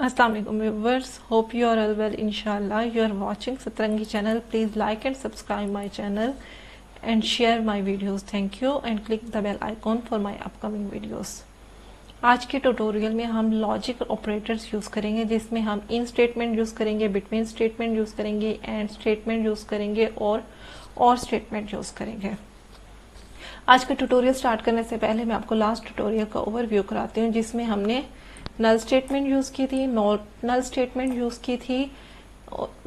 अस्सलाम वालेकुम viewers, hope you are all well इंशाल्लाह. You are watching Satrangi channel. Please like and subscribe my channel and share my videos. Thank you and click the bell icon for my upcoming videos. आज के tutorial में हम logic operators use करेंगे, जिसमें हम इन statement use करेंगे, between statement use करेंगे, and statement use करेंगे और स्टेटमेंट यूज करेंगे. आज का ट्यूटोरियल स्टार्ट करने से पहले मैं आपको लास्ट ट्यूटोरियल का ओवरव्यू कराती हूँ, जिसमें हमने नल स्टेटमेंट यूज की थी, नॉट नल स्टेटमेंट यूज की थी,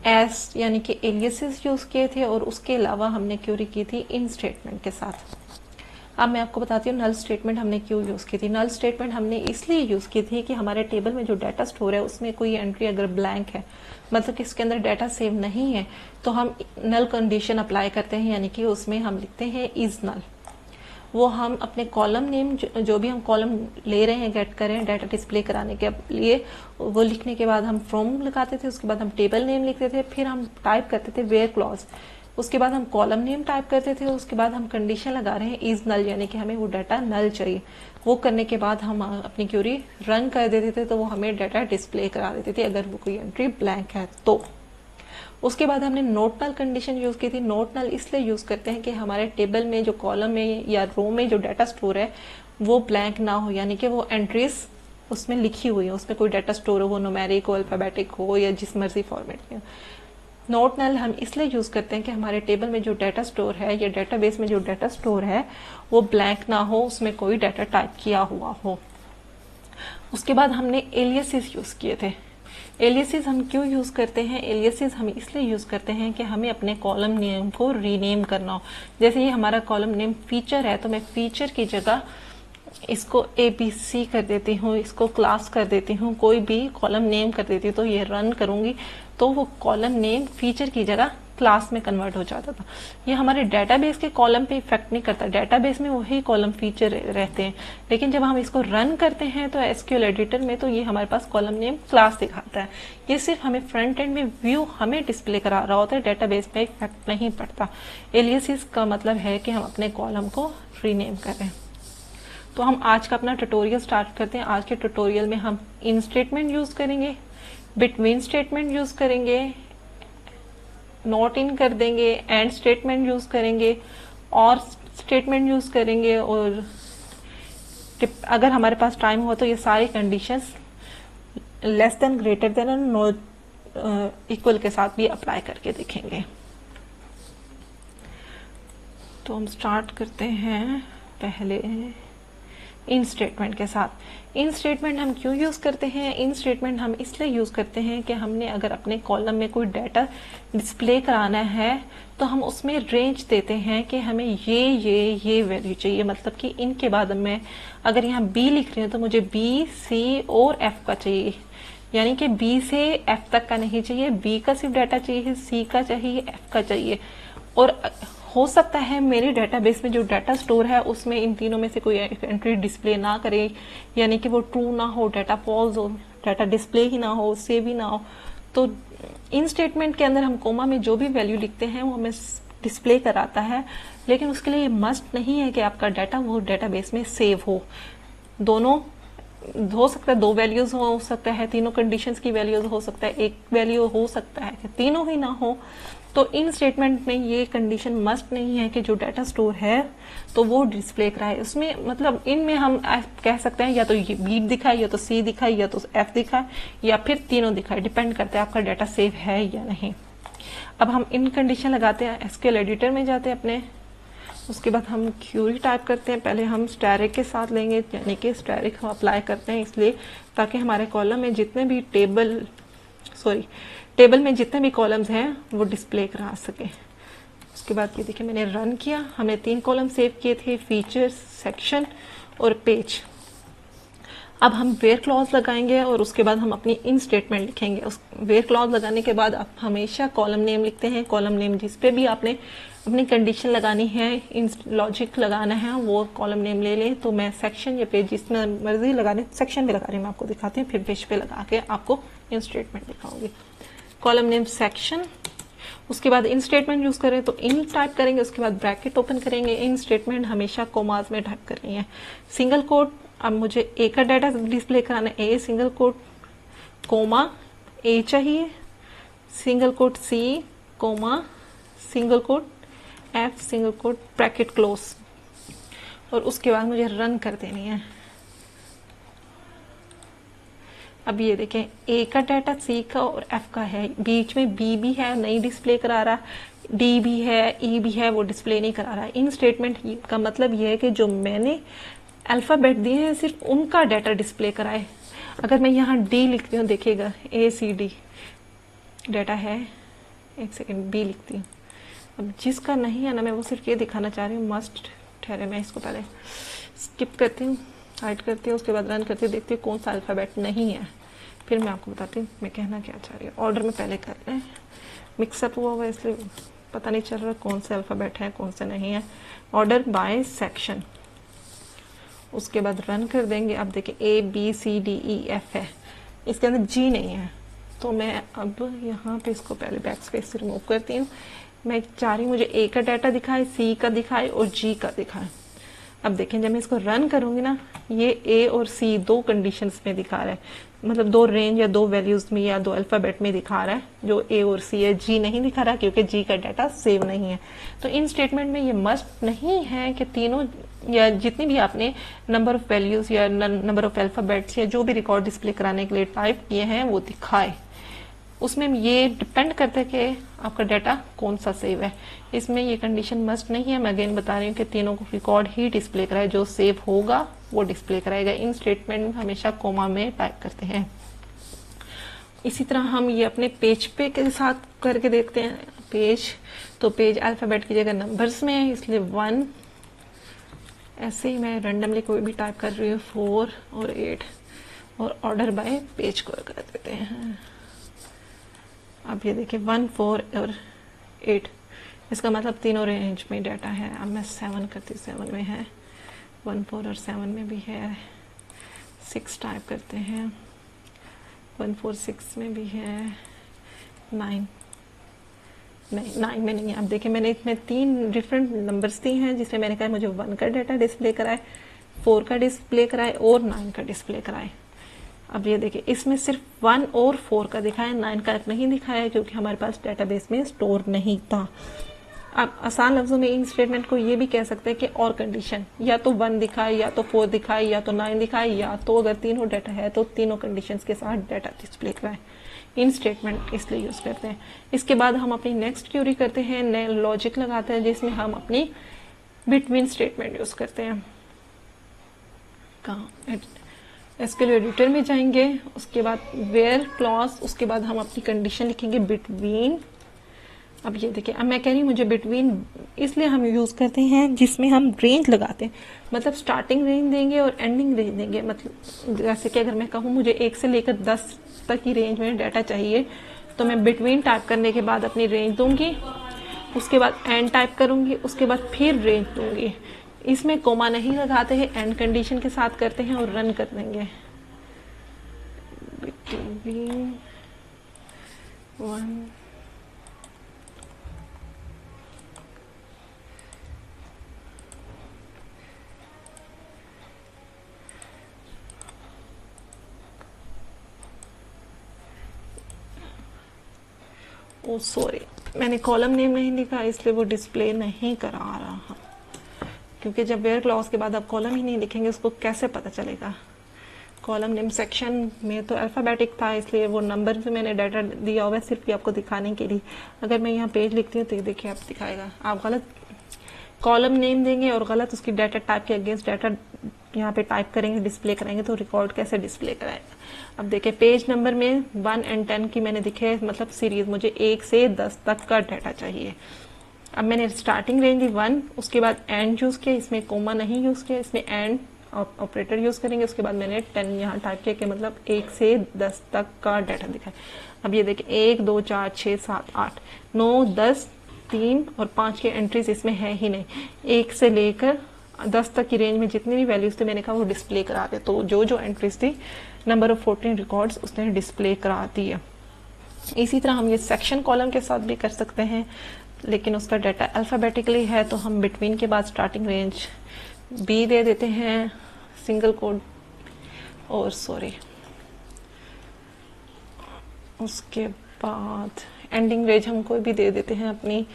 एस यानी कि एलियासेस यूज किए थे, और उसके अलावा हमने क्यूरी की थी इन स्टेटमेंट के साथ. अब मैं आपको बताती हूँ नल स्टेटमेंट हमने क्यों यूज की थी. नल स्टेटमेंट हमने इसलिए यूज की थी कि हमारे टेबल में जो डाटा स्टोर है उसमें कोई एंट्री अगर ब्लैंक है, मतलब कि इसके अंदर डाटा सेव नहीं है, तो हम नल कंडीशन अप्लाई करते हैं, यानी कि उसमें हम लिखते हैं इज नल. वो हम अपने कॉलम नेम जो भी हम कॉलम ले रहे हैं, गेट करें डाटा डिस्प्ले कराने के लिए, वो लिखने के बाद हम फ्रॉम लगाते थे, उसके बाद हम टेबल नेम लिखते थे, फिर हम टाइप करते थे वेयर क्लॉज, उसके बाद हम कॉलम नेम टाइप करते थे, उसके बाद हम कंडीशन लगा रहे हैं इज नल, यानी कि हमें वो डाटा नल चाहिए. वो करने के बाद हम अपनी क्यूरी रन कर देते थे, तो वो हमें डाटा डिस्प्ले करा देती थी अगर वो कोई एंट्री ब्लैंक है तो. उसके बाद हमने नोट नल कंडीशन यूज की थी. नोट नल इसलिए यूज करते हैं कि हमारे टेबल में जो कॉलम में या रो में जो डाटा स्टोर है वो ब्लैंक ना हो, यानी कि वो एंट्रीज उसमें लिखी हुई है, उसमें कोई डाटा स्टोर हो, वो न्यूमेरिक हो, अल्फाबेटिक हो, या जिस मर्जी फॉर्मेट में. नोट नल हम इसलिए यूज करते हैं कि हमारे टेबल में जो डाटा स्टोर है या डेटाबेस में जो डाटा स्टोर है वो ब्लैंक ना हो, उसमें कोई डाटा टाइप किया हुआ हो. उसके बाद हमने एलियासेस यूज किए थे. एलियासेस हम क्यों यूज करते हैं? एलियासेस हम इसलिए यूज करते हैं कि हमें अपने कॉलम नेम को रीनेम करना हो. जैसे ये हमारा कॉलम नेम फीचर है, तो मैं फीचर की जगह इसको ABC कर देती हूँ, इसको क्लास कर देती हूँ, कोई भी कॉलम नेम कर देती हूँ, तो ये रन करूंगी तो वो कॉलम नेम फीचर की जगह क्लास में कन्वर्ट हो जाता था. ये हमारे डेटाबेस के कॉलम पे इफेक्ट नहीं करता, डेटाबेस में वही कॉलम फीचर रहते हैं, लेकिन जब हम इसको रन करते हैं तो SQL एडिटर में, तो ये हमारे पास कॉलम नेम क्लास दिखाता है. ये सिर्फ हमें फ्रंट एंड में व्यू हमें डिस्प्ले करा रहा होता है, डेटाबेस में इफेक्ट नहीं पड़ता. एलियासेस का मतलब है कि हम अपने कॉलम को रीनेम करें. तो हम आज का अपना ट्यूटोरियल स्टार्ट करते हैं. आज के ट्यूटोरियल में हम इन स्टेटमेंट यूज करेंगे, बिटवीन स्टेटमेंट यूज करेंगे, नॉट इन कर देंगे, एंड स्टेटमेंट यूज करेंगे, और स्टेटमेंट यूज करेंगे, और अगर हमारे पास टाइम हो तो ये सारी conditions less than, greater than और नॉट इक्वल के साथ भी अप्लाई करके देखेंगे. तो हम स्टार्ट करते हैं पहले इन स्टेटमेंट के साथ. इन स्टेटमेंट हम क्यों यूज करते हैं? इन स्टेटमेंट हम इसलिए यूज करते हैं कि हमने अगर अपने कॉलम में कोई डाटा डिस्प्ले कराना है तो हम उसमें रेंज देते हैं कि हमें ये वैल्यू चाहिए. मतलब कि इनके बाद मैं अगर यहाँ B लिख रही हूँ तो मुझे B, C और F का चाहिए, यानी कि B से F तक का नहीं चाहिए, B का सिर्फ डाटा चाहिए, C का चाहिए, F का चाहिए. और हो सकता है मेरे डेटाबेस में जो डाटा स्टोर है उसमें इन तीनों में से कोई एंट्री डिस्प्ले ना करे, यानी कि वो ट्रू ना हो, डाटा फॉल्स हो, डाटा डिस्प्ले ही ना हो, सेव ही ना हो. तो इन स्टेटमेंट के अंदर हम कोमा में जो भी वैल्यू लिखते हैं वो हमें डिस्प्ले कराता है, लेकिन उसके लिए मस्ट नहीं है कि आपका डाटा वो डेटाबेस में सेव हो. दोनों हो सकता है, दो वैल्यूज हो सकता है, तीनों कंडीशंस की वैल्यूज हो सकता है, एक वैल्यू हो सकता है कि तीनों ही ना हो. तो इन स्टेटमेंट में ये कंडीशन मस्ट नहीं है कि जो डाटा स्टोर है तो वो डिस्प्ले कराए. उसमें मतलब इनमें हम कह सकते हैं या तो ये B दिखाए, या तो C दिखाए, या तो F दिखाए, या फिर तीनों दिखाए, डिपेंड करता है आपका डाटा सेव है या नहीं. अब हम इन कंडीशन लगाते हैं, SQL एडिटर में जाते हैं अपने, उसके बाद हम क्यूरी टाइप करते हैं. पहले हम स्टैरिक के साथ लेंगे, यानी कि स्टैरिक हम अप्लाई करते हैं इसलिए ताकि हमारे कॉलम में जितने भी टेबल में जितने भी कॉलम्स हैं वो डिस्प्ले करा सके. उसके बाद ये देखिए मैंने रन किया, हमने 3 कॉलम सेव किए थे, फीचर्स, सेक्शन और पेज. अब हम वेयर क्लॉज लगाएंगे और उसके बाद हम अपनी इन स्टेटमेंट लिखेंगे. उस वेयर क्लॉज लगाने के बाद आप हमेशा कॉलम नेम लिखते हैं. कॉलम नेम जिस पे भी आपने अपनी कंडीशन लगानी है, इन लॉजिक लगाना है, वो कॉलम नेम ले लें. तो मैं सेक्शन या पेज जिसमें मर्जी लगाने, सेक्शन पे लगा रही हूँ, मैं आपको दिखाती हूँ, फिर पेज पे लगा के आपको इन स्टेटमेंट दिखाऊंगी. कॉलम नेम सेक्शन, उसके बाद इन स्टेटमेंट यूज करें तो इन टाइप करेंगे, उसके बाद ब्रैकेट ओपन करेंगे. इन स्टेटमेंट हमेशा कोमाज में टाइप करनी है. सिंगल कोट, अब मुझे ए का डाटा डिस्प्ले कराना है, A single quote, comma A चाहिए, single quote C, comma, single quote F, single quote, bracket close, और उसके बाद मुझे रन कर देनी है। अब ये देखें, ए का डाटा सी का और एफ का है, बीच में बी भी है नहीं डिस्प्ले करा रहा, डी भी है, ई भी है वो डिस्प्ले नहीं करा रहा। इन स्टेटमेंट का मतलब ये है कि जो मैंने अल्फ़ाबेट दिए हैं सिर्फ उनका डाटा डिस्प्ले कराए। अगर मैं यहाँ डी लिखती हूँ, देखिएगा ए सी डी डाटा है, एक सेकेंड बी लिखती हूँ। अब जिसका नहीं है ना, मैं वो सिर्फ ये दिखाना चाह रही हूँ, मस्ट ठहरे, मैं इसको पहले स्किप करती हूँ, हाइड करती हूँ, उसके बाद रन करती हूँ, देखती हूँ कौन सा अल्फ़ाबेट नहीं है, फिर मैं आपको बताती हूँ मैं कहना क्या चाह रही हूँ। ऑर्डर में पहले कर लें, मिक्सअप हुआ इसलिए पता नहीं चल रहा कौन से अल्फ़ाबेट है कौन से नहीं है। ऑर्डर बाय सेक्शन, उसके बाद रन कर देंगे। अब देखिए A B C D E F है, इसके अंदर जी नहीं है, तो मैं अब यहाँ पे इसको पहले बैक स्पेस से रिमूव करती हूँ। मैं चाह रही हूँ मुझे ए का डाटा दिखाए, सी का दिखाए और जी का दिखाए। अब देखें जब मैं इसको रन करूंगी ना, ये ए और सी दो कंडीशंस में दिखा रहा है, मतलब दो रेंज या दो वैल्यूज में या दो अल्फाबेट में दिखा रहा है, जो ए और सी है। जी नहीं दिखा रहा क्योंकि जी का डाटा सेव नहीं है। तो इन स्टेटमेंट में ये मस्ट नहीं है कि तीनों या जितनी भी आपने नंबर ऑफ वैल्यूज या नंबर ऑफ अल्फाबेट्स या जो भी रिकॉर्ड डिस्प्ले कराने के लिए टाइप किए हैं वो दिखाए। उसमें ये डिपेंड करता है कि आपका डाटा कौन सा सेव है। इसमें ये कंडीशन मस्ट नहीं है। मैं अगेन बता रही हूँ कि तीनों को रिकॉर्ड ही डिस्प्ले कराए, जो सेव होगा वो डिस्प्ले कराएगा। इन स्टेटमेंट में हमेशा कोमा में टाइप करते हैं। इसी तरह हम ये अपने पेज पे के साथ करके देखते हैं। पेज, तो पेज अल्फाबेट की जगह नंबर्स में है, इसलिए 1, ऐसे ही मैं रैंडमली कोई भी टाइप कर रही हूँ, 4 और 8, और ऑर्डर बाय पेज को कर देते हैं। अब ये देखिए 1, 4 और 8, इसका मतलब तीनों रेंज में डाटा है। अब मैं 7 करती हूँ, 7 में है, 1, 4 और 7 में भी है। 6 टाइप करते हैं, 1, 4, 6 में भी है। 9 नहीं, 9 में नहीं है। अब देखिए मैंने इसमें 3 डिफरेंट नंबर्स दिए हैं, जिसमें मैंने कहा मुझे 1 का डाटा डिस्प्ले कराए, 4 का डिस्प्ले कराए और 9 का डिस्प्ले कराए। अब ये देखिए इसमें सिर्फ 1 और 4 का दिखाया, 9 का नहीं दिखाया क्योंकि हमारे पास डेटाबेस में स्टोर नहीं था। अब आसान लफ्जों में इन स्टेटमेंट को ये भी कह सकते हैं कि और कंडीशन, या तो 1 दिखाए, या तो 4 दिखाए, या तो 9 दिखाए, या तो अगर तीनों डाटा है तो तीनों कंडीशंस के साथ डाटा डिस्प्ले कराए। इन स्टेटमेंट इसलिए यूज करते हैं। इसके बाद हम अपनी नेक्स्ट क्यूरी करते हैं, नए लॉजिक लगाते हैं, जिसमें हम अपनी बिटवीन स्टेटमेंट यूज करते हैं। कहाँ एसक्यूएल एडिटर में जाएंगे, उसके बाद वेयर क्लॉज, उसके बाद हम अपनी कंडीशन लिखेंगे बिटवीन। अब ये देखिए, अब मैं कह रही हूँ मुझे बिटवीन इसलिए हम यूज करते हैं जिसमें हम रेंज लगाते हैं, मतलब स्टार्टिंग रेंज देंगे और एंडिंग रेंज देंगे। मतलब जैसे कि अगर मैं कहूँ मुझे 1 से लेकर 10 तक की रेंज में डाटा चाहिए, तो मैं बिटवीन टाइप करने के बाद अपनी रेंज दूंगी, उसके बाद एंड टाइप करूंगी, उसके बाद फिर रेंज दूंगी। इसमें कोमा नहीं लगाते हैं, एंड कंडीशन के साथ करते हैं और रन कर देंगे। बिटवीन 1 ओ सॉरी, मैंने कॉलम नेम नहीं लिखा इसलिए वो डिस्प्ले नहीं करा रहा, क्योंकि जब वेयर क्लॉज के बाद आप कॉलम ही नहीं लिखेंगे उसको कैसे पता चलेगा। कॉलम नेम सेक्शन में तो अल्फ़ाबेटिक था, इसलिए वो नंबर से मैंने डाटा दिया हुआ है सिर्फ आपको दिखाने के लिए। अगर मैं यहाँ पेज लिखती हूँ तो देखिए आप दिखाएगा, आप गलत कॉलम नेम देंगे और गलत उसकी डाटा टाइप के अगेंस्ट डाटा यहाँ पे टाइप करेंगे, डिस्प्ले करेंगे, तो रिकॉर्ड कैसे डिस्प्ले कराएगा। अब देखिए पेज नंबर में 1 और 10 की मैंने दिखे, मतलब सीरीज मुझे 1 से 10 तक का डाटा चाहिए। अब मैंने स्टार्टिंग रेंज दी 1, उसके बाद एंड यूज किया, इसमें कोमा नहीं यूज किया, इसमें एंड ऑपरेटर यूज करेंगे। उसके बाद मैंने 10 यहाँ टाइप किया कि मतलब 1 से 10 तक का डाटा दिखाए। अब ये देखिए 1, 2, 4, 6, 7, 8, 9, 10, 3 और 5 के एंट्रीज इसमें है ही नहीं। 1 से लेकर 10 तक की रेंज में जितनी भी वैल्यूज थे मैंने कहा वो डिस्प्ले करा दे, तो जो एंट्रीज थी नंबर ऑफ 14 रिकॉर्ड्स उसने डिस्प्ले करा दी है। इसी तरह हम ये सेक्शन कॉलम के साथ भी कर सकते हैं, लेकिन उसका डाटा अल्फ़ाबेटिकली है तो हम बिटवीन के बाद स्टार्टिंग रेंज बी दे देते हैं, सिंगल कोड और सॉरी उसके बाद एंडिंग रेंज हम कोई भी दे देते हैं अपनी,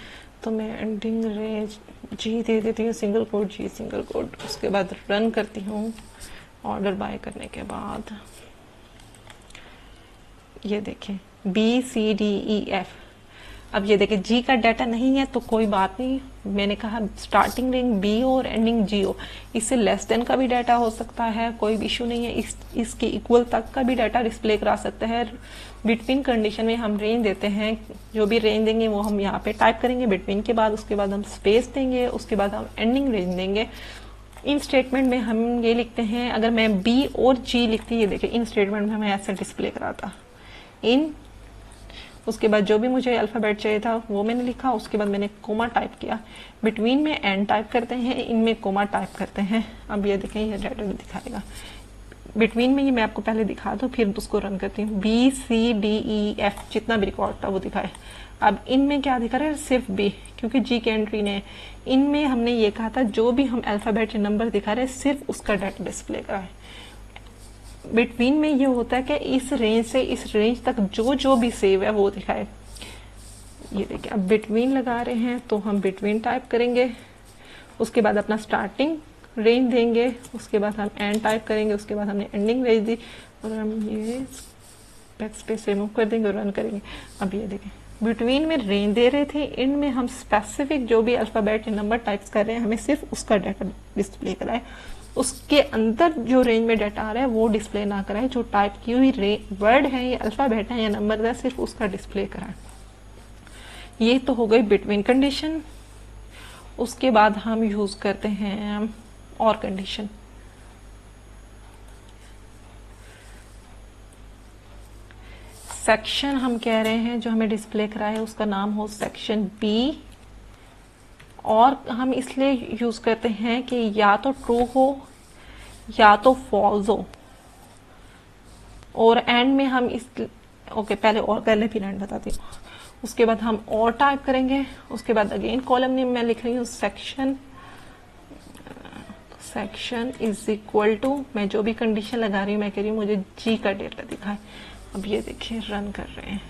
तो मैं एंडिंग रेंज जी दे देती हूँ, सिंगल कोड जी सिंगल कोड। उसके बाद रन करती हूँ। ऑर्डर बाय करने के बाद ये देखें BCDEF। अब ये देखें जी का डाटा नहीं है तो कोई बात नहीं, मैंने कहा स्टार्टिंग रेंज बी और एंडिंग जी हो, इससे लेस देन का भी डाटा हो सकता है, कोई भी इशू नहीं है। इसके इक्वल तक का भी डाटा डिस्प्ले करा सकता है। बिटवीन कंडीशन में हम रेंज देते हैं, जो भी रेंज देंगे वो हम यहाँ पे टाइप करेंगे बिटवीन के बाद, उसके बाद हम स्पेस देंगे, उसके बाद हम एंडिंग रेंज देंगे। इन स्टेटमेंट में हम ये लिखते हैं, अगर मैं बी और जी लिखती, ये देखिए इन स्टेटमेंट में हमें ऐसे डिस्प्ले कराता इन। उसके बाद जो भी मुझे अल्फाबेट चाहिए था वो मैंने लिखा, उसके बाद मैंने कोमा टाइप किया, बिटवीन में एंड टाइप करते हैं, इनमें कोमा टाइप करते हैं। अब ये देखें ये डाटा दिखाएगा बिटवीन में, ये मैं आपको पहले दिखा दूं फिर उसको रन करती हूँ। BCDEF जितना भी रिकॉर्ड था वो दिखाए। अब इनमें क्या दिखा रहा है, सिर्फ बी, क्योंकि जी की एंट्री ने। इनमें हमने ये कहा था जो भी हम अल्फाबेट नंबर दिखा रहे हैं सिर्फ उसका डाटा डिस्प्ले कराए। बिटवीन में ये होता है कि इस रेंज से इस रेंज तक जो जो भी सेव है वो दिखाए। ये देखिए अब बिटवीन लगा रहे हैं तो हम बिटवीन टाइप करेंगे, उसके बाद अपना स्टार्टिंग रेंज देंगे, उसके बाद हम एंड टाइप करेंगे, उसके बाद हमने एंडिंग रेंज दी और हम ये बैक स्पेस रिमूव कर देंगे और रन करेंगे। अब ये देखें बिटवीन में रेंज दे रहे थे, इन में हम स्पेसिफिक जो भी अल्फाबेट नंबर टाइप्स कर रहे हैं हमें सिर्फ उसका डाटा डिस्प्ले कराए, उसके अंदर जो रेंज में डाटा आ रहा है वो डिस्प्ले ना कराए। जो टाइप की हुई वर्ड है या अल्फाबेट है या नंबर है सिर्फ उसका डिस्प्ले कराए। ये तो हो गई बिटवीन कंडीशन। उसके बाद हम यूज करते हैं और कंडीशन। सेक्शन हम कह रहे हैं जो हमें डिस्प्ले कराए उसका नाम हो सेक्शन बी, और हम इसलिए यूज करते हैं कि या तो ट्रू हो या तो फॉल्स हो, और एंड में हम इस पहले और पहले फिर एंड बताती हूँ। उसके बाद हम और टाइप करेंगे, उसके बाद अगेन कॉलम नेम मैं लिख रही हूँ सेक्शन इज इक्वल टू, मैं जो भी कंडीशन लगा रही हूँ मैं कह रही हूँ मुझे जी का डेटा दिखाए। अब ये देखिए रन कर रहे हैं।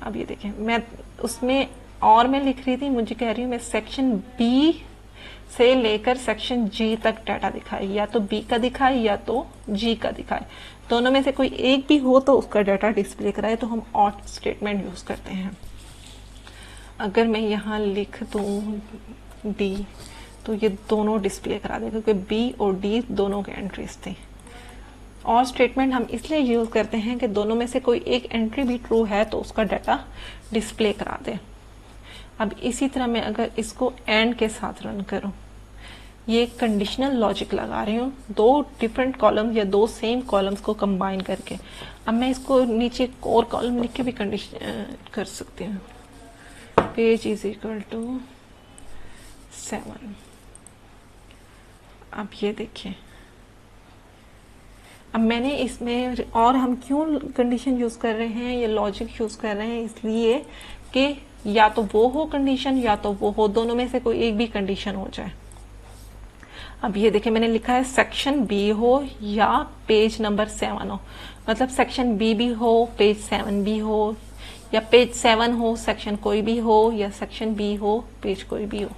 अब ये देखिए मैं उसमें और मैं लिख रही थी, मुझे कह रही हूँ मैं सेक्शन बी से लेकर सेक्शन जी तक डाटा दिखाए, या तो बी का दिखाए या तो जी का दिखाए, दोनों में से कोई एक भी हो तो उसका डाटा डिस्प्ले कराए, तो हम और स्टेटमेंट यूज करते हैं। अगर मैं यहाँ लिख दूं डी तो ये दोनों डिस्प्ले करा देगा, क्योंकि बी और डी दोनों के एंट्रीज थी। और स्टेटमेंट हम इसलिए यूज करते हैं कि दोनों में से कोई एक एंट्री भी ट्रू है तो उसका डाटा डिस्प्ले करा दे। अब इसी तरह मैं अगर इसको एंड के साथ रन करूं, ये कंडीशनल लॉजिक लगा रही हूँ, दो डिफरेंट कॉलम या दो सेम कॉलम्स को कंबाइन करके। अब मैं इसको नीचे एक और कॉलम लिख के भी कंडीशन कर सकती हूँ, पेज इज इक्वल टू 7। अब ये देखिए अब मैंने इसमें, और हम क्यों कंडीशन यूज कर रहे हैं, ये लॉजिक यूज कर रहे हैं इसलिए कि या तो वो हो कंडीशन या तो वो हो, दोनों में से कोई एक भी कंडीशन हो जाए। अब ये देखिए मैंने लिखा है सेक्शन बी हो या पेज नंबर 7 हो, मतलब सेक्शन बी भी हो पेज 7 भी हो, या पेज 7 हो सेक्शन कोई भी हो, या सेक्शन बी हो पेज कोई भी हो,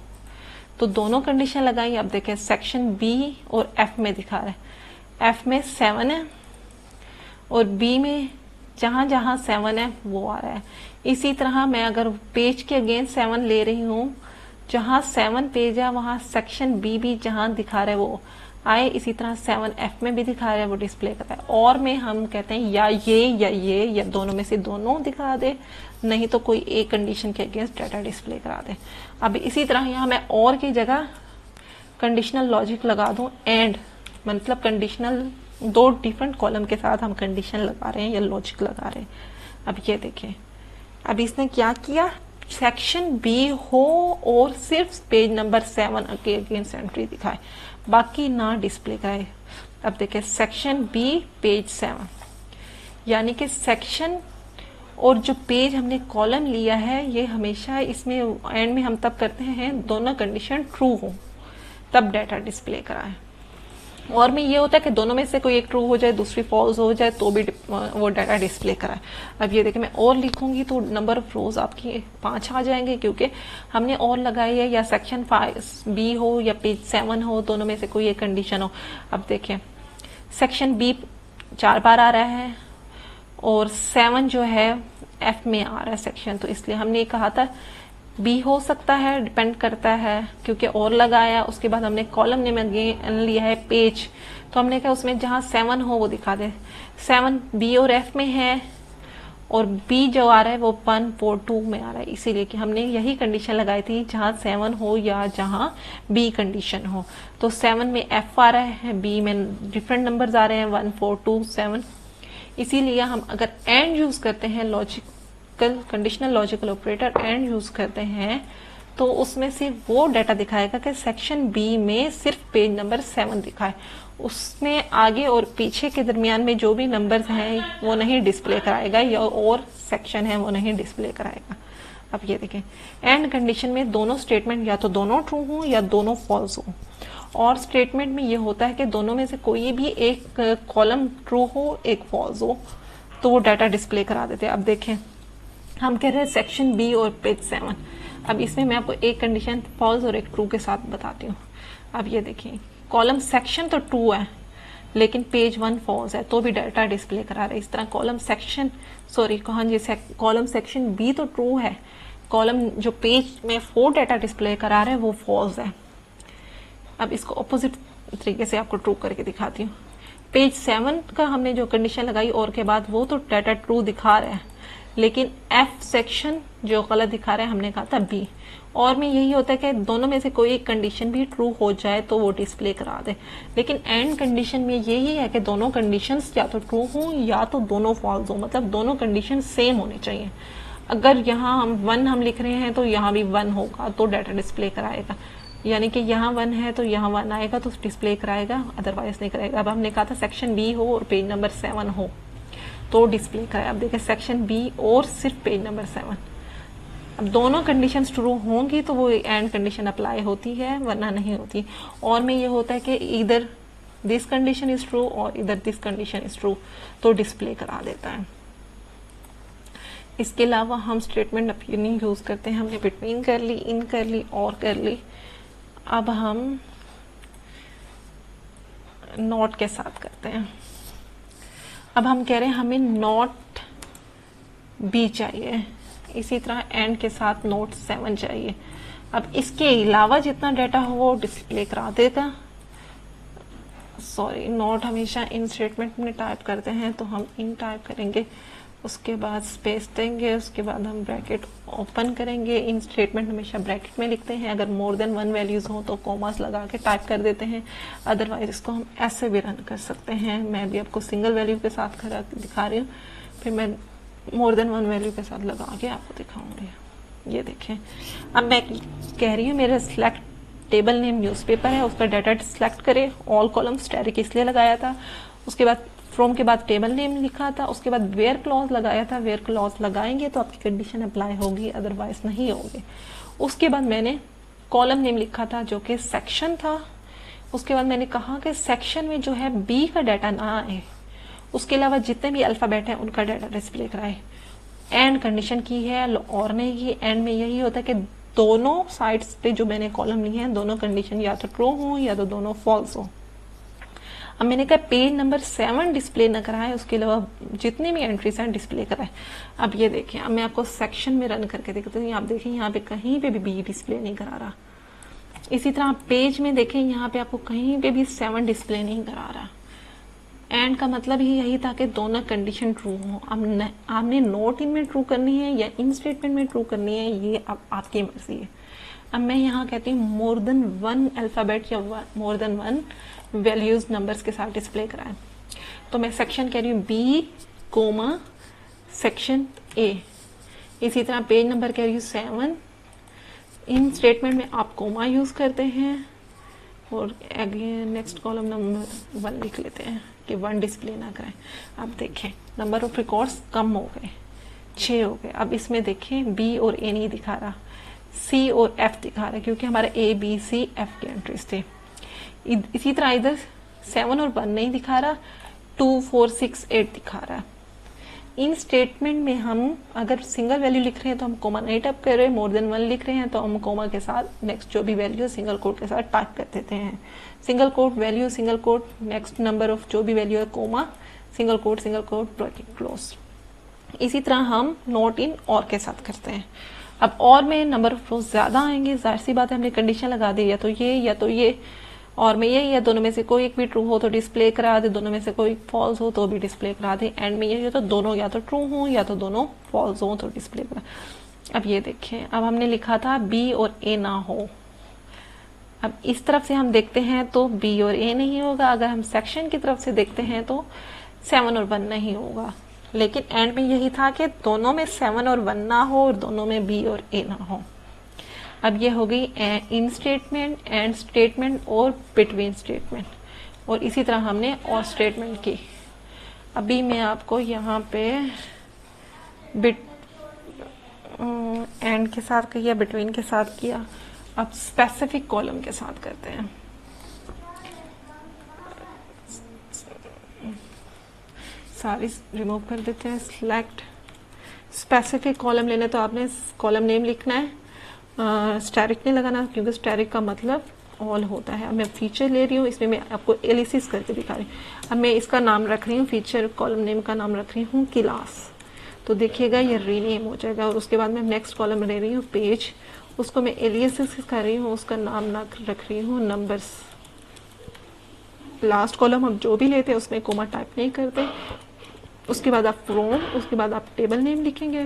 तो दोनों कंडीशन लगाई। अब देखें सेक्शन बी और एफ में दिखा रहा है, एफ में 7 है और बी में जहां जहां 7 है वो आ रहा है। इसी तरह मैं अगर पेज के अगेन 7 ले रही हूँ, जहां 7 पेज है वहां सेक्शन बी भी जहां दिखा रहा है वो आए, इसी तरह 7 एफ में भी दिखा रहा है वो डिस्प्ले कर रहा है। और में हम कहते हैं या ये या दोनों में से दोनों दिखा दे, नहीं तो कोई एक कंडीशन के अगेंस्ट डाटा डिस्प्ले करा दे। अब इसी तरह यहाँ मैं और की जगह कंडीशनल लॉजिक लगा दूं एंड, मतलब कंडीशनल दो डिफरेंट कॉलम के साथ हम कंडीशन लगा रहे हैं या लॉजिक लगा रहे हैं। अब ये देखें अब इसने क्या किया, सेक्शन बी हो और सिर्फ पेज नंबर 7 के अगेंस्ट एंट्री दिखाए, बाकी ना डिस्प्ले कराए। अब देखें सेक्शन बी पेज 7, यानी कि सेक्शन और जो पेज हमने कॉलम लिया है ये हमेशा इसमें एंड में हम तब करते हैं दोनों कंडीशन ट्रू हो तब डाटा डिस्प्ले कराए। और में ये होता है कि दोनों में से कोई एक ट्रू हो जाए दूसरी फॉल्स हो जाए तो भी वो डाटा डिस्प्ले कराए। अब ये देखिए मैं और लिखूंगी तो नंबर ऑफ रोज आपकी 5 आ जाएंगे, क्योंकि हमने और लगाई है, या सेक्शन 5B हो या पेज 7 हो, दोनों में से कोई एक कंडीशन हो। अब देखिए सेक्शन B 4 बार आ रहा है और 7 जो है F में आ रहा है सेक्शन, तो इसलिए हमने कहा था बी हो सकता है, डिपेंड करता है, क्योंकि और लगाया। उसके बाद हमने कॉलम नेम अगेन लिया है पेज, तो हमने कहा उसमें जहां 7 हो वो दिखा दे। 7 बी और एफ में है और बी जो आ रहा है वो 1 4 2 में आ रहा है, इसीलिए कि हमने यही कंडीशन लगाई थी जहां 7 हो या जहां बी कंडीशन हो। तो 7 में एफ आ रहा है, बी में डिफरेंट नंबर्स आ रहे हैं 1 4 2 7, इसीलिए हम अगर एंड यूज करते हैं conditional logical operator and use करते हैं तो उसमें से वो डाटा दिखाएगा कि सेक्शन बी में सिर्फ पेज नंबर 7 दिखाए, उसमें आगे और पीछे के दरमियान में जो भी नंबर्स हैं वो नहीं डिस्प्ले कराएगा, या और सेक्शन है वो नहीं डिस्प्ले कराएगा। अब ये देखें एंड कंडीशन में दोनों स्टेटमेंट या तो दोनों ट्रू हो या दोनों फॉल्स हो, और स्टेटमेंट में ये होता है कि दोनों में से कोई भी एक कॉलम ट्रू हो एक फॉल्स हो तो वो डाटा डिस्प्ले करा देते हैं। अब देखें हम कह रहे हैं सेक्शन बी और पेज 7, अब इसमें मैं आपको एक कंडीशन फॉल्स और एक ट्रू के साथ बताती हूँ। अब ये देखिए कॉलम सेक्शन तो ट्रू है लेकिन पेज 1 फॉल्स है तो भी डाटा डिस्प्ले करा रहा है। इस तरह कॉलम सेक्शन बी तो ट्रू है, कॉलम जो पेज में 4 डाटा डिस्प्ले करा रहा है वो फॉल्स है। अब इसको ऑपोजिट तरीके से आपको ट्रू करके दिखाती हूँ। पेज 7 का हमने जो कंडीशन लगाई और के बाद वो तो डाटा ट्रू दिखा रहा है, लेकिन एफ सेक्शन जो गलत दिखा रहा है हमने कहा था बी, और में यही होता है कि दोनों में से कोई एक कंडीशन भी ट्रू हो जाए तो वो डिस्प्ले करा दे। लेकिन एंड कंडीशन में यही है कि दोनों कंडीशंस या तो ट्रू हो या तो दोनों फॉल्स हो, मतलब दोनों कंडीशन सेम होनी चाहिए। अगर यहाँ हम 1 हम लिख रहे हैं तो यहाँ भी 1 होगा तो डाटा डिस्प्ले कराएगा, यानी कि यहाँ 1 है तो यहाँ 1 आएगा तो डिस्प्ले कराएगा, अदरवाइज नहीं कराएगा। अब हमने कहा था सेक्शन बी हो और पेज नंबर 7 हो तो डिस्प्ले कराए। अब देखिए सेक्शन बी और सिर्फ पेज नंबर 7, अब दोनों कंडीशंस ट्रू होंगी तो वो एंड कंडीशन अप्लाई होती है वरना नहीं होती। और में ये होता है कि इधर दिस कंडीशन इज ट्रू और इधर दिस कंडीशन इज ट्रू तो डिस्प्ले करा देता है। इसके अलावा हम स्टेटमेंट अपनी यूज करते हैं, हमने बिटवीन कर ली, इन कर ली और कर ली। अब हम नॉट के साथ करते हैं। अब हम कह रहे हैं हमें नॉट बी चाहिए, इसी तरह एंड के साथ नोट 7 चाहिए। अब इसके अलावा जितना डाटा हो वो डिस्प्ले करा देगा। सॉरी, नॉट हमेशा इन स्टेटमेंट में टाइप करते हैं तो हम इन टाइप करेंगे, उसके बाद स्पेस देंगे, उसके बाद हम ब्रैकेट ओपन करेंगे। इन स्टेटमेंट हमेशा ब्रैकेट में लिखते हैं, अगर मोर देन 1 वैल्यूज हो तो कॉमास लगा के टाइप कर देते हैं, अदरवाइज इसको हम ऐसे भी रन कर सकते हैं। मैं भी आपको सिंगल वैल्यू के साथ दिखा रही हूँ, फिर मैं मोर देन 1 वैल्यू के साथ लगा के आपको दिखाऊंगी। ये देखें, अब मैं कह रही हूँ मेरा सिलेक्ट टेबल नेम न्यूज़पेपर है, उसका डाटा सिलेक्ट करें, ऑल कॉलम स्टैटिक इसलिए लगाया था। उसके बाद फ्रॉम के बाद टेबल नेम लिखा था, उसके बाद वेयर क्लॉज लगाया था। वेयर क्लॉज लगाएंगे तो आपकी कंडीशन अप्लाई होगी, अदरवाइज नहीं होगी। उसके बाद मैंने कॉलम नेम लिखा था जो कि सेक्शन था। उसके बाद मैंने कहा कि सेक्शन में जो है बी का डाटा ना आए, उसके अलावा जितने भी अल्फाबेट हैं उनका डाटा डिस्प्ले कराए। एंड कंडीशन की है और नहीं की। एंड में यही होता है कि दोनों साइड्स पे जो मैंने कॉलम ली है दोनों कंडीशन या तो ट्रू हो या तो दोनों फॉल्स हो। अब मैंने कहा पेज नंबर 7 डिस्प्ले न कराए, उसके अलावा जितनी भी एंट्रीज हैं डिस्प्ले कराए। अब ये देखें, अब मैं आपको सेक्शन में रन करके देखती हूँ। आप देखें यहाँ पे कहीं पे भी बी डिस्प्ले नहीं करा रहा। इसी तरह पेज में देखें, यहाँ पे आपको कहीं पे भी 7 डिस्प्ले नहीं करा रहा। एंड का मतलब ही यही था कि दोनों कंडीशन ट्रू हो। अब आपने नोट इन में ट्रू करनी है या इन स्टेटमेंट में ट्रू करनी है, ये अब आपकी मर्जी है। अब मैं यहाँ कहती हूँ मोर देन 1 अल्फाबेट या मोर देन 1 वैल्यूज नंबर्स के साथ डिस्प्ले कराएं। तो मैं सेक्शन कह रही हूँ बी कोमा सेक्शन ए। इसी तरह पेज नंबर कह रही हूँ 7। इन स्टेटमेंट में आप कोमा यूज करते हैं और अगेन नेक्स्ट कॉलम नंबर 1 लिख लेते हैं कि 1 डिस्प्ले ना कराएं। अब देखें नंबर ऑफ रिकॉर्ड्स कम हो गए, 6 हो गए। अब इसमें देखें बी और ए नहीं दिखा रहा, सी और एफ दिखा रहा है, क्योंकि हमारे ए बी सी एफ के एंट्रीज थे। इसी तरह इधर 7 और 1 नहीं दिखा रहा, 2 4 6 8 दिखा रहा है। इन स्टेटमेंट में हम अगर सिंगल वैल्यू लिख रहे हैं तो हम कोमा नहीं टाइप कर रहे, मोर देन 1 लिख रहे हैं तो हम कोमा के साथ नेक्स्ट जो भी वैल्यू सिंगल कोट के साथ टाइप कर देते हैं। Single quote value, single quote next number of जो भी वैल्यू है, comma, single quote bracket close. इसी तरह हम नॉट इन और के साथ करते हैं। अब और में नंबर ऑफ रोज ज्यादा आएंगे, जाहिर सी बात है हमने कंडीशन लगा दी या तो ये, और में ये, या दोनों में से कोई एक भी ट्रू हो तो डिस्प्ले करा दे, दोनों में से कोई फॉल्स हो तो भी डिस्प्ले करा दे, एंड में ये तो दोनों या तो ट्रू हो या तो दोनों फॉल्स हो तो डिस्प्ले करा। अब ये देखें, अब हमने लिखा था बी और ए ना हो। अब इस तरफ से हम देखते हैं तो बी और ए नहीं होगा, अगर हम सेक्शन की तरफ से देखते हैं तो 7 और 1 नहीं होगा, लेकिन एंड में यही था कि दोनों में 7 और 1 ना हो और दोनों में बी और ए ना हो। अब ये हो गई इन स्टेटमेंट, एंड स्टेटमेंट और बिटवीन स्टेटमेंट, और इसी तरह हमने और स्टेटमेंट की। अभी मैं आपको यहाँ पे एंड के साथ किया, बिटवीन के साथ किया, अब स्पेसिफिक कॉलम के साथ करते हैं। सारी रिमूव कर देते हैं। सिलेक्ट स्पेसिफिक कॉलम लेना तो आपने कॉलम नेम लिखना है, स्टैटिक नहीं लगाना क्योंकि स्टैटिक का मतलब ऑल होता है। अब मैं फीचर ले रही हूँ, इसमें मैं आपको एलिसिस करके दिखा रही हूँ। अब मैं इसका नाम रख रही हूँ, फीचर कॉलम नेम का नाम रख रही हूँ क्लास, तो देखिएगा ये रीनेम हो जाएगा। और उसके बाद मैं नेक्स्ट कॉलम ले रही हूँ पेज, उसको मैं एलिसिस कर रही हूँ, उसका नाम रख रही हूँ नंबर्स। लास्ट कॉलम हम जो भी लेते हैं उसमें कोमा टाइप नहीं करते। उसके बाद आप फ्रॉम, उसके बाद आप टेबल नेम लिखेंगे,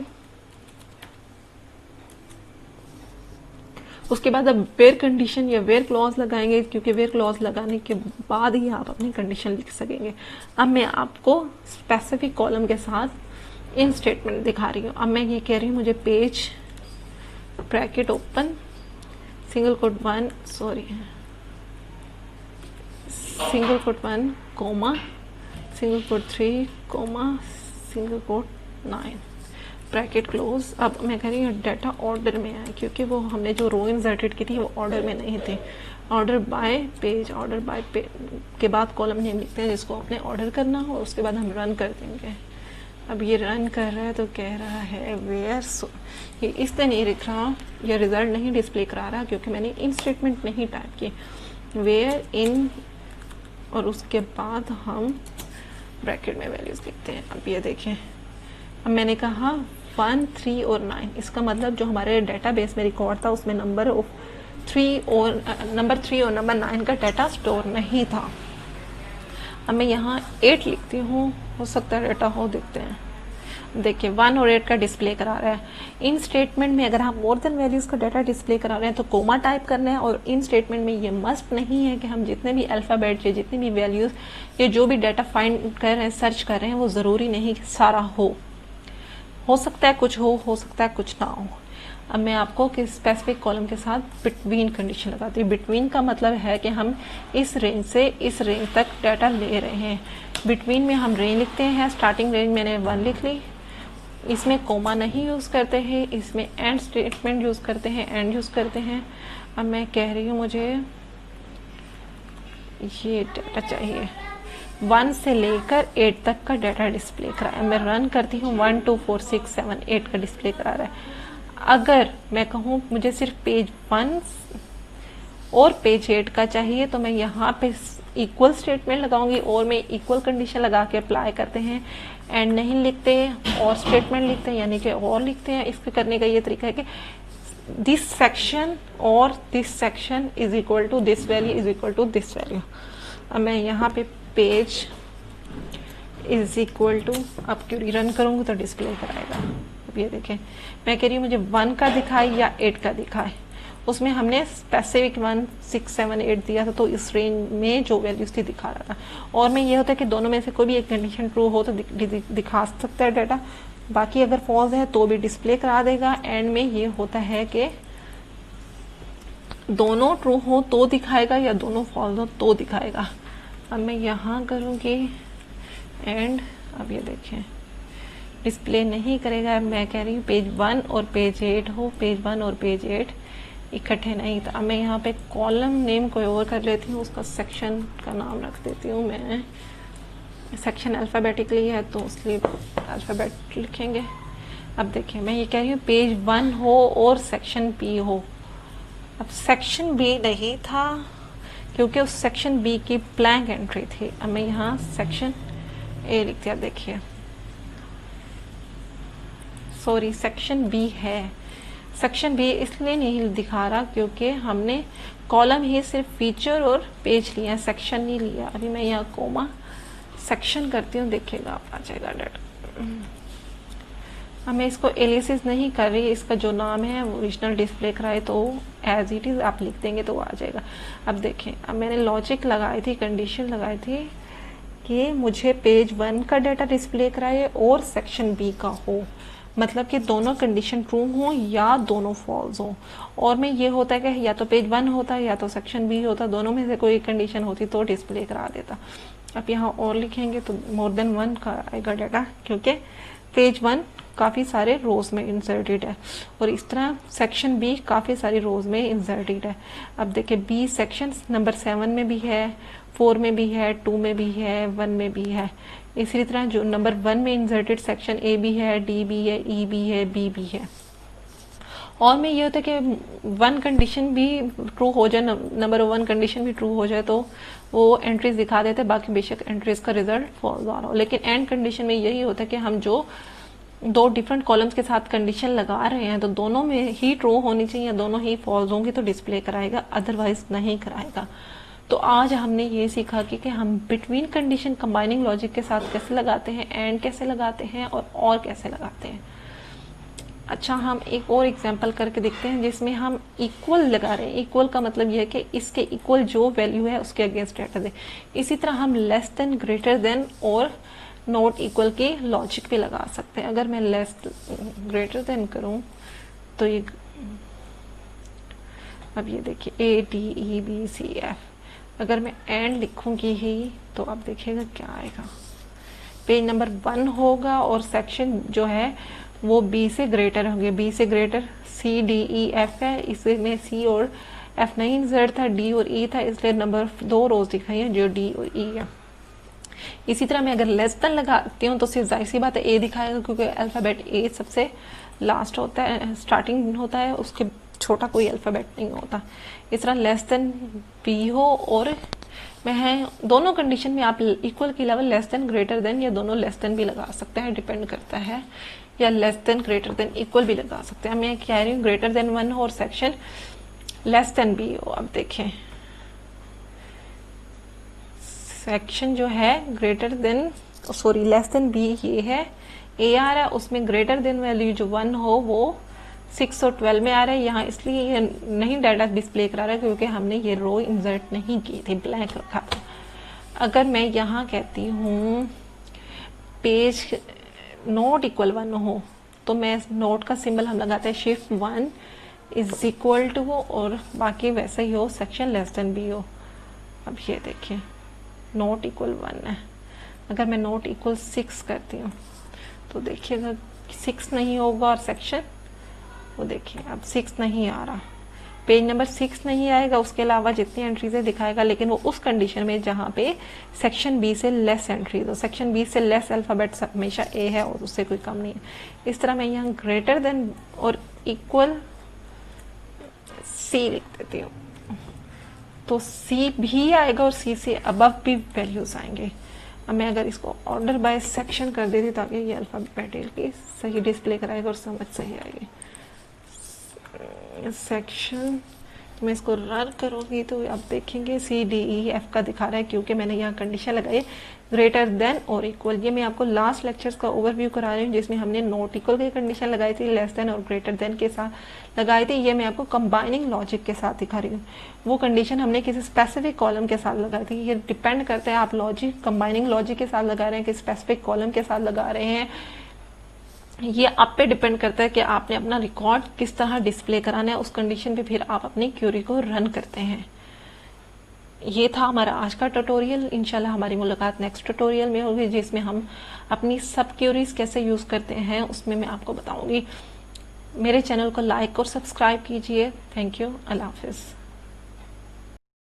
उसके बाद आप वेयर कंडीशन या वेयर क्लॉज लगाएंगे, क्योंकि वेयर क्लॉज लगाने के बाद ही आप अपनी कंडीशन लिख सकेंगे। अब मैं आपको स्पेसिफिक कॉलम के साथ इन स्टेटमेंट दिखा रही हूँ। अब मैं ये कह रही हूँ मुझे page bracket open single quote 1 comma single quote 3 comma single quote 9 bracket close. अब मैं कह रही हूँ डाटा ऑर्डर में आए, क्योंकि वो हमने जो रो इंसर्टेड की थी वो ऑर्डर में नहीं थी। ऑर्डर बाय पेज के बाद कॉलम नेम लिखते हैं जिसको आपने ऑर्डर करना हो, उसके बाद हम रन कर देंगे। अब ये रन कर रहा है तो कह रहा है वेयर, ये इस तरह नहीं लिख रहा, ये रिजल्ट नहीं डिस्प्ले करा रहा क्योंकि मैंने इन स्टेटमेंट नहीं टाइप की, वेयर इन, और उसके बाद हम ब्रैकेट में वैल्यूज लिखते हैं। अब ये देखें, अब मैंने कहा 1 3 और 9, इसका मतलब जो हमारे डेटाबेस में रिकॉर्ड था उसमें नंबर 3 और नंबर 9 का डाटा स्टोर नहीं था। अब मैं यहाँ 8 लिखती हूँ, हो सकता है डाटा हो, देखते हैं। देखिए 1 और 8 का डिस्प्ले करा रहा है। इन स्टेटमेंट में अगर हम मोर देन वैल्यूज का डाटा डिस्प्ले करा रहे हैं तो कोमा टाइप करना है, और इन स्टेटमेंट में ये मस्ट नहीं है कि हम जितने भी अल्फाबेट या जितने भी वैल्यूज या जो भी डाटा फाइंड कर रहे हैं, सर्च कर रहे हैं, वो जरूरी नहीं कि सारा हो सकता है कुछ हो सकता है कुछ ना हो। अब मैं आपको कि स्पेसिफिक कॉलम के साथ बिटवीन कंडीशन लगाती हूँ। बिटवीन का मतलब है कि हम इस रेंज से इस रेंज तक डाटा ले रहे हैं। बिटवीन में हम रेंज लिखते हैं, स्टार्टिंग रेंज मैंने 1 लिख ली, इसमें कोमा नहीं यूज़ करते हैं, इसमें एंड स्टेटमेंट यूज़ करते हैं, एंड यूज़ करते हैं। अब मैं कह रही हूँ मुझे ये डाटा चाहिए, 1 से लेकर 8 तक का डाटा डिस्प्ले करा है। मैं रन करती हूँ, 1 2 4 6 7 8 का डिस्प्ले करा रहा है। अगर मैं कहूँ मुझे सिर्फ पेज 1 और पेज 8 का चाहिए तो मैं यहाँ पे इक्वल स्टेटमेंट लगाऊंगी, और मैं इक्वल कंडीशन लगा के अप्लाई करते हैं। एंड नहीं लिखते और स्टेटमेंट लिखते हैं, यानी कि और लिखते हैं। इसके करने का ये तरीका है कि दिस सेक्शन और this section is equal to this value is equal to this value. अब मैं यहाँ पे पेज इज इक्वल टू, अब क्यों रन करूँगी तो डिस्प्ले कराएगा। अब ये देखें, मैं कह रही हूँ मुझे 1 का दिखाए या 8 का दिखाए, उसमें हमने स्पेसिफिक 1 6 7 8 दिया था, तो इस रेंज में जो वैल्यूज थी दिखा रहा था। और में ये होता है कि दोनों में से कोई भी एक कंडीशन ट्रू हो तो दिखा सकता है डाटा, बाकी अगर फॉल्स है तो भी डिस्प्ले करा देगा। एंड में ये होता है कि दोनों ट्रू हो तो दिखाएगा या दोनों फॉल्स हो तो दिखाएगा। अब मैं यहाँ करूँगी एंड, अब ये देखें डिस्प्ले नहीं करेगा। मैं कह रही हूँ पेज 1 और पेज 8 हो, पेज 1 और पेज 8 इकट्ठे नहीं। तो अब मैं यहाँ पे कॉलम नेम कोई और कर लेती हूँ, उसका सेक्शन का नाम रख देती हूँ मैं। सेक्शन अल्फ़ाबेटिकली है तो इसलिए अल्फ़ाबेट लिखेंगे। अब देखिए मैं ये कह रही हूँ पेज 1 हो और सेक्शन बी हो। अब सेक्शन बी नहीं था क्योंकि उस सेक्शन बी की ब्लैंक एंट्री थी। अब मैं यहाँ सेक्शन ए लिख दिया। देखिए सॉरी, सेक्शन बी है। सेक्शन बी इसलिए नहीं दिखा रहा क्योंकि हमने कॉलम ही सिर्फ फीचर और पेज लिया, सेक्शन नहीं लिया। अभी मैं यहाँ कोमा सेक्शन करती हूँ, देखिएगा आप आ जाएगा डाटा। अब मैं इसको एलिसिस नहीं कर रही, इसका जो नाम है वो ओरिजिनल डिस्प्ले कराए तो एज इट इज़ आप लिख देंगे तो वो आ जाएगा। अब देखें, अब मैंने लॉजिक लगाई थी, कंडीशन लगाई थी कि मुझे पेज 1 का डाटा डिस्प्ले कराए और सेक्शन बी का हो, मतलब कि दोनों कंडीशन ट्रू हो या दोनों फॉल्स हो। और में ये होता है कि या तो पेज 1 होता या तो सेक्शन बी होता, दोनों में से कोई कंडीशन होती तो डिस्प्ले करा देता। अब यहाँ और लिखेंगे तो मोर देन 1 का आएगा डाटा, क्योंकि पेज 1 काफ़ी सारे रोज में इंसर्टेड है और इस तरह सेक्शन बी काफ़ी सारी रोज में इंसर्टेड है। अब देखिए बी सेक्शन नंबर 7 में भी है, 4 में भी है, 2 में भी है, 1 में भी है। इसी तरह जो नंबर 1 में इंसर्टेड सेक्शन ए भी है, डी भी है, ई भी है, बी भी है। और में ये होता है कि 1 कंडीशन भी ट्रू हो जाए, नंबर 1 कंडीशन भी ट्रू हो जाए तो वो एंट्रीज दिखा देते हैं, बाकी बेशक एंट्रीज का रिजल्ट फॉल्स आ रहा हो। लेकिन एंड कंडीशन में यही होता है कि हम जो 2 डिफरेंट कॉलम्स के साथ कंडीशन लगा रहे हैं तो दोनों में ही ट्रू होनी चाहिए, दोनों ही फॉल्स होंगी तो डिस्प्ले कराएगा, अदरवाइज नहीं कराएगा। तो आज हमने ये सीखा कि हम बिटवीन कंडीशन कंबाइनिंग लॉजिक के साथ कैसे लगाते हैं, एंड कैसे लगाते हैं और कैसे लगाते हैं। अच्छा, हम एक और एग्जांपल करके देखते हैं जिसमें हम इक्वल लगा रहे हैं। इक्वल का मतलब यह है कि इसके इक्वल जो वैल्यू है उसके अगेंस्ट डाटा दे। इसी तरह हम लेस देन, ग्रेटर देन और नॉट इक्वल के लॉजिक पे लगा सकते हैं। अगर मैं लेस ग्रेटर देन करूं तो ये, अब ये देखिए A D E B C F, अगर मैं एंड लिखूंगी ही तो आप देखिएगा क्या आएगा। पेज नंबर 1 होगा और सेक्शन जो है वो बी से ग्रेटर होंगे। बी से greater C D E F है, इसमें सी और एफ नहीं इंसर्ट था, डी और ई था, इसलिए नंबर 2 रोज दिखाई है जो डी और ई है। इसी तरह मैं अगर लेस देन लगाती हूँ तो सिर्फ जाहिर सी बात है ए दिखाएगा क्योंकि अल्फ़ाबेट ए सबसे लास्ट होता है, स्टार्टिंग होता है, उसके छोटा कोई अल्फ़ाबेट नहीं होता। इस तरह लेस देन बी हो और मैं है दोनों कंडीशन में आप इक्वल के अलावा लेस देन, ग्रेटर देन या दोनों लेस देन भी लगा सकते हैं, डिपेंड करता है, या less than, greater than, equal भी लगा सकते हैं। मैं कह रही हूँ ग्रेटर देन 1 हो और सेक्शन लेस देन बी हो। अब देखें सेक्शन जो है greater than, sorry less than B ये है, ए आ रहा है, उसमें ग्रेटर देन वैल्यू जो 1 हो वो 6 और 12 में आ रहा है। यहाँ इसलिए ये नहीं डाटा डिस्प्ले करा रहा है क्योंकि हमने ये रो इंसर्ट नहीं की थी, ब्लैंक रखा था। अगर मैं यहाँ कहती हूँ पेज नॉट इक्वल 1 हो तो मैं नोट का सिंबल हम लगाते हैं शिफ्ट 1 इज इक्वल टू हो और बाकी वैसे ही हो, सेक्शन लेस देन बी हो। अब ये देखिए नॉट इक्वल 1 है। अगर मैं नॉट इक्वल 6 करती हूँ तो देखिएगा 6 नहीं होगा और सेक्शन वो देखिए अब 6 नहीं आ रहा, पेज नंबर 6 नहीं आएगा, उसके अलावा जितनी एंट्रीज है दिखाएगा, लेकिन वो उस कंडीशन में जहाँ पे सेक्शन बी से लेस एंट्रीज हो। सेक्शन बी से लेस अल्फ़ाबेट हमेशा ए है और उससे कोई कम नहीं है। इस तरह मैं यहाँ ग्रेटर देन और इक्वल सी लिख देती हूँ तो सी भी आएगा और सी से अबव भी वैल्यूज आएंगे। अब मैं अगर इसको ऑर्डर बाय सेक्शन कर देती ताकि ये अल्फ़ाबेटिकली सही डिस्प्ले कराएगा और समझ सही आएगी। सेक्शन मैं इसको रन करूँगी तो आप देखेंगे सी डी ई एफ का दिखा रहा है क्योंकि मैंने यहाँ कंडीशन लगाई ग्रेटर देन और इक्वल। ये मैं आपको लास्ट लेक्चर्स का ओवरव्यू करा रही हूँ जिसमें हमने नॉट इक्वल की कंडीशन लगाई थी, लेस देन और ग्रेटर देन के साथ लगाई थी। ये मैं आपको कंबाइनिंग लॉजिक के साथ दिखा रही हूँ। वो कंडीशन हमने किसी स्पेसिफिक कॉलम के साथ लगाई थी। ये डिपेंड करता है आप लॉजिक कंबाइनिंग लॉजिक के साथ लगा रहे हैं कि स्पेसिफिक कॉलम के साथ लगा रहे हैं, ये आप पे डिपेंड करता है कि आपने अपना रिकॉर्ड किस तरह डिस्प्ले कराना है। उस कंडीशन पे फिर आप अपनी क्यूरी को रन करते हैं। ये था हमारा आज का ट्यूटोरियल। इंशाल्लाह हमारी मुलाकात नेक्स्ट ट्यूटोरियल में होगी जिसमें हम अपनी सब क्यूरीज कैसे यूज करते हैं उसमें मैं आपको बताऊंगी। मेरे चैनल को लाइक और सब्सक्राइब कीजिए। Thank you. अल्लाह हाफिज़।